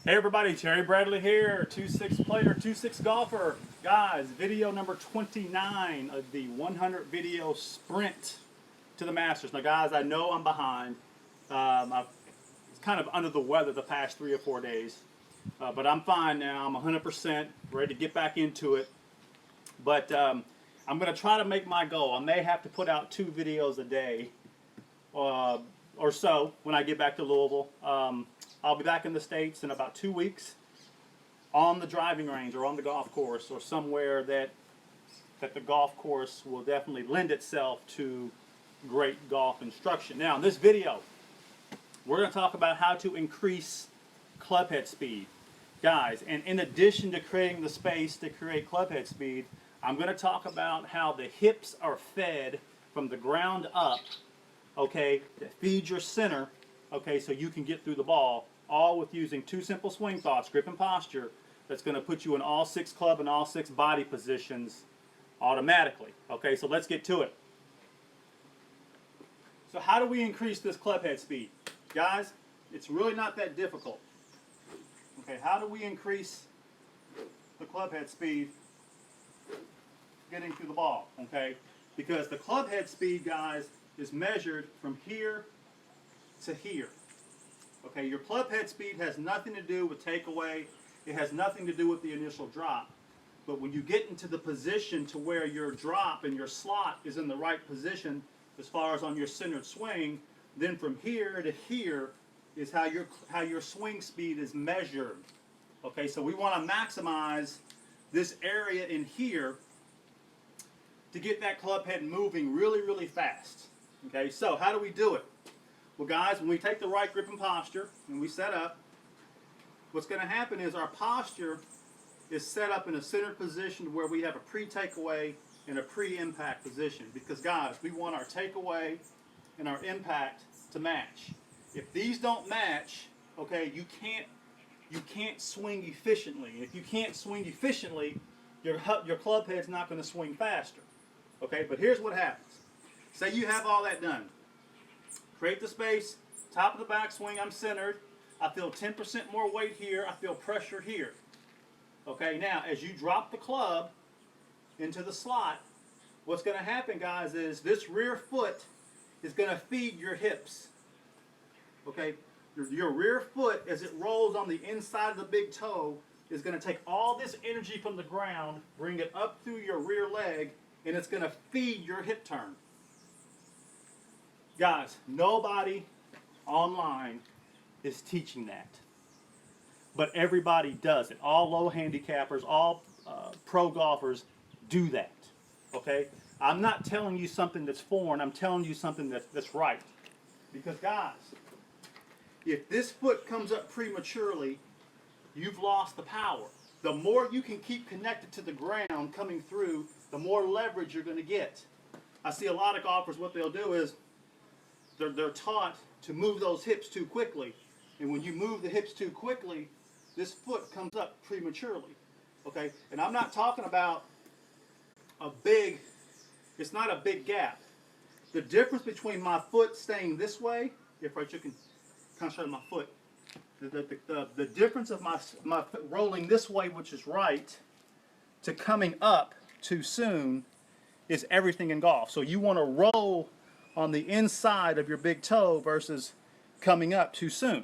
Hey everybody, Terry Bradley here, 2-6 player, 2-6 golfer. Guys, video number 29 of the 100 video sprint to the Masters. Now guys, I know I'm behind. I've was kind of under the weather the past 3 or 4 days. But I'm fine now, I'm 100% ready to get back into it. But I'm going to try to make my goal. I may have to put out 2 videos a day or so when I get back to Louisville. I'll be back in the States in about 2 weeks on the driving range or on the golf course or somewhere that the golf course will definitely lend itself to great golf instruction. Now in this video, we're going to talk about how to increase club head speed. Guys, and in addition to creating the space to create club head speed, I'm going to talk about how the hips are fed from the ground up, okay, that feeds your center, okay, so you can get through the ball, all with using 2 simple swing thoughts, grip and posture, that's going to put you in all 6 club and all 6 body positions automatically. Okay, so let's get to it. So how do we increase this club head speed? Guys, it's really not that difficult. Okay, how do we increase the club head speed getting through the ball? Okay, because the club head speed, guys, is measured from here to here. Okay, your club head speed has nothing to do with takeaway. It has nothing to do with the initial drop. But when you get into the position to where your drop and your slot is in the right position as far as on your centered swing, then from here to here is how your swing speed is measured. Okay, so we want to maximize this area in here to get that club head moving really, really fast. Okay, so how do we do it? Well guys, when we take the right grip and posture and we set up, what's going to happen is our posture is set up in a centered position where we have a pre-takeaway and a pre-impact position. Because guys, we want our takeaway and our impact to match. If these don't match, okay, you can't swing efficiently. If you can't swing efficiently, your club head's not going to swing faster. Okay, but here's what happens. Say you have all that done. Create the space, top of the backswing, I'm centered. I feel 10% more weight here. I feel pressure here. Okay, now as you drop the club into the slot, what's going to happen, guys, is this rear foot is going to feed your hips. Okay, your rear foot, as it rolls on the inside of the big toe, is going to take all this energy from the ground, bring it up through your rear leg, and it's going to feed your hip turn. Guys, nobody online is teaching that. But everybody does it. All low handicappers, all pro golfers do that. Okay? I'm not telling you something that's foreign. I'm telling you something that's right. Because guys, if this foot comes up prematurely, you've lost the power. The more you can keep connected to the ground coming through, the more leverage you're going to get. I see a lot of golfers, what they'll do is they're taught to move those hips too quickly. And when you move the hips too quickly, this foot comes up prematurely. Okay? And I'm not talking about it's not a big gap. The difference between my foot staying this way, if you can concentrate on my foot, the difference of my foot rolling this way, which is right, to coming up too soon is everything in golf. So you want to roll on the inside of your big toe versus coming up too soon.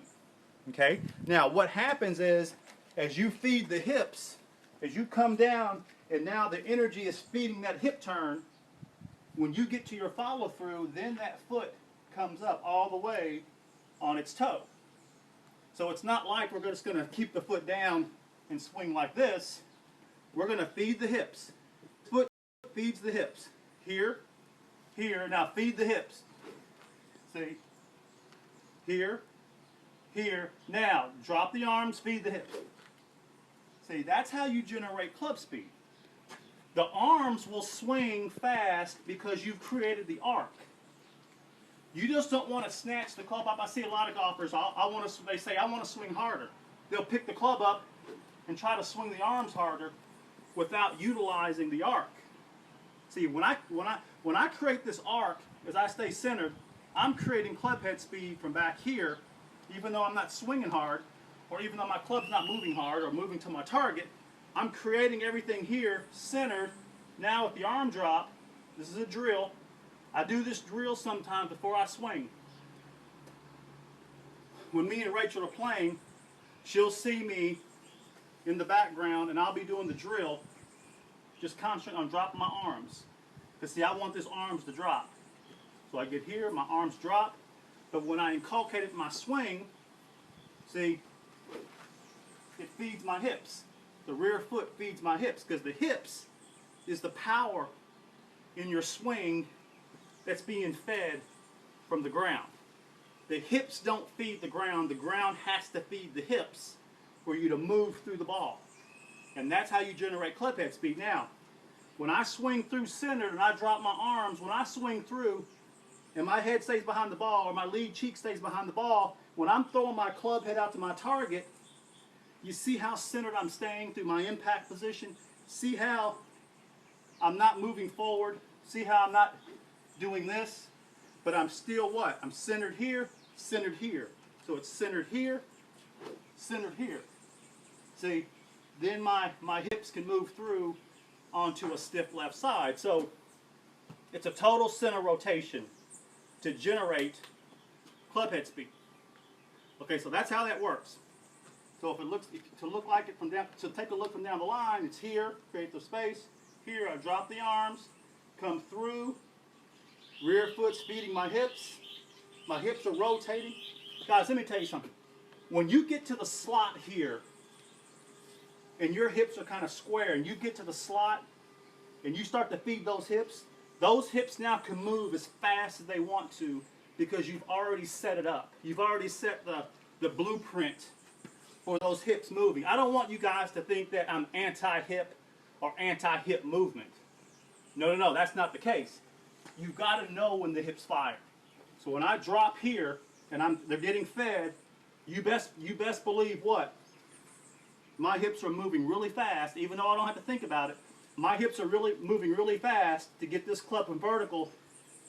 Okay? Now what happens is, as you feed the hips, as you come down and now the energy is feeding that hip turn, when you get to your follow through, then that foot comes up all the way on its toe. So it's not like we're just going to keep the foot down and swing like this. We're going to feed the hips. Foot feeds the hips. Here, here, now feed the hips. See? Here, here. Now, drop the arms, feed the hips. See, that's how you generate club speed. The arms will swing fast because you've created the arc. You just don't want to snatch the club up. I see a lot of golfers, they say, I want to swing harder. They'll pick the club up and try to swing the arms harder without utilizing the arc. See, when I create this arc, as I stay centered, I'm creating club head speed from back here, even though I'm not swinging hard, or even though my club's not moving hard or moving to my target, I'm creating everything here centered. Now with the arm drop, this is a drill. I do this drill sometimes before I swing. When me and Rachel are playing, she'll see me in the background and I'll be doing the drill, just concentrating on dropping my arms. Because see, I want this arms to drop. So I get here, my arms drop, but when I inculcate it in my swing, see, it feeds my hips. The rear foot feeds my hips, because the hips is the power in your swing that's being fed from the ground. The hips don't feed the ground has to feed the hips for you to move through the ball. And that's how you generate club head speed. Now, when I swing through centered and I drop my arms, when I swing through and my head stays behind the ball or my lead cheek stays behind the ball, when I'm throwing my club head out to my target, you see how centered I'm staying through my impact position? See how I'm not moving forward? See how I'm not doing this? But I'm still what? I'm centered here, centered here. So it's centered here, centered here. See, then my hips can move through onto a stiff left side. So it's a total center rotation to generate club head speed. Okay, so that's how that works. So if it looks, to look like it from down, to take a look from down the line, it's here, create the space. Here I drop the arms, come through, rear foot's feeding my hips. My hips are rotating. Guys, let me tell you something. When you get to the slot here, and your hips are kind of square, and you get to the slot, and you start to feed those hips now can move as fast as they want to because you've already set it up. You've already set the blueprint for those hips moving. I don't want you guys to think that I'm anti-hip or anti-hip movement. No, that's not the case. You've got to know when the hips fire. So when I drop here and they're getting fed, you best believe what? My hips are moving really fast, even though I don't have to think about it. My hips are really moving really fast to get this club from vertical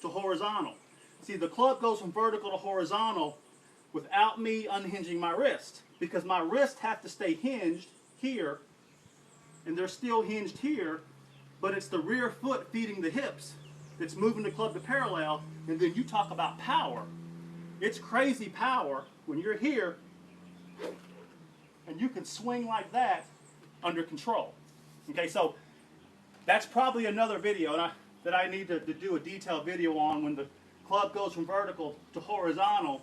to horizontal. See, the club goes from vertical to horizontal without me unhinging my wrist, because my wrists have to stay hinged here, and they're still hinged here, but it's the rear foot feeding the hips that's moving the club to parallel. And then you talk about power. It's crazy power when you're here and you can swing like that under control. Okay, so that's probably another video that I need to do a detailed video on, when the club goes from vertical to horizontal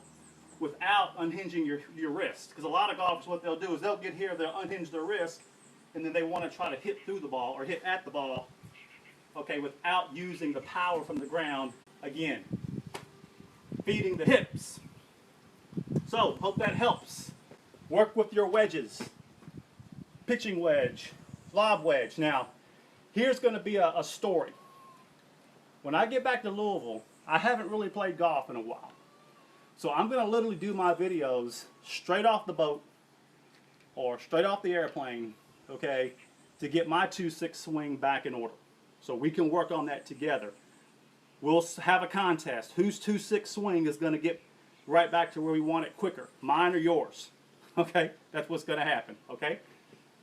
without unhinging your wrist. Because a lot of golfers, what they'll do is they'll get here, they'll unhinge their wrist, and then they want to try to hit through the ball or hit at the ball, okay, without using the power from the ground. Again, feeding the hips. So, hope that helps. Work with your wedges. Pitching wedge, lob wedge. Now, here's going to be a story. When I get back to Louisville, I haven't really played golf in a while. So I'm going to literally do my videos straight off the boat or straight off the airplane, okay, to get my 2-6 swing back in order. So we can work on that together. We'll have a contest. Whose 2-6 swing is going to get right back to where we want it quicker? Mine or yours? Okay, that's what's going to happen, okay?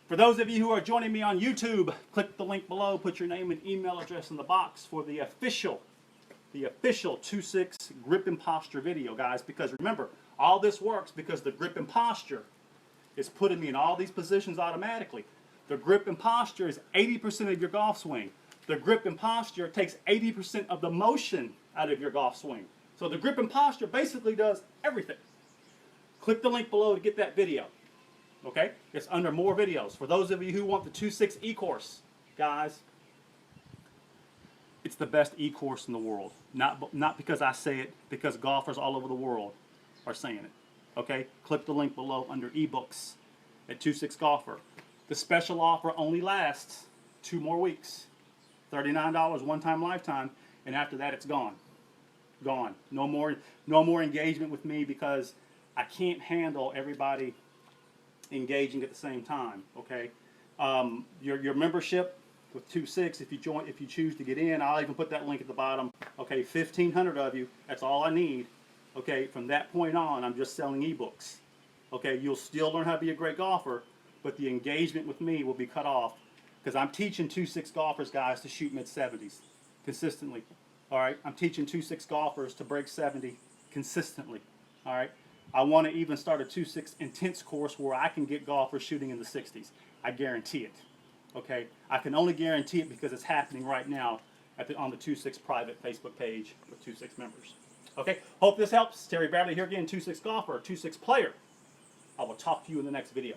For those of you who are joining me on YouTube, click the link below, put your name and email address in the box for the official 2-6 grip and posture video, guys, because remember, all this works because the grip and posture is putting me in all these positions automatically. The grip and posture is 80% of your golf swing. The grip and posture takes 80% of the motion out of your golf swing. So the grip and posture basically does everything. Click the link below to get that video. Okay? It's under more videos. For those of you who want the 2-6 e-course, guys, it's the best e-course in the world. Not because I say it, because golfers all over the world are saying it. Okay? Click the link below under ebooks at 2-6 Golfer. The special offer only lasts 2 more weeks. $39 one-time lifetime, and after that it's gone. Gone. No more engagement with me, because I can't handle everybody engaging at the same time. Okay? Your membership with 2-6, if you choose to get in, I'll even put that link at the bottom. Okay, 1,500 of you, that's all I need. Okay, from that point on, I'm just selling ebooks. Okay, you'll still learn how to be a great golfer, but the engagement with me will be cut off because I'm teaching 2-6 golfers, guys, to shoot mid-70s consistently. All right, I'm teaching 2-6 golfers to break 70 consistently. All right, I want to even start a 2-6 intense course where I can get golfers shooting in the 60s. I guarantee it. Okay, I can only guarantee it because it's happening right now on the 2-6 private Facebook page with 2-6 members. Okay, hope this helps. Terry Bradley here again, 2-6 golfer, 2-6 player. I will talk to you in the next video.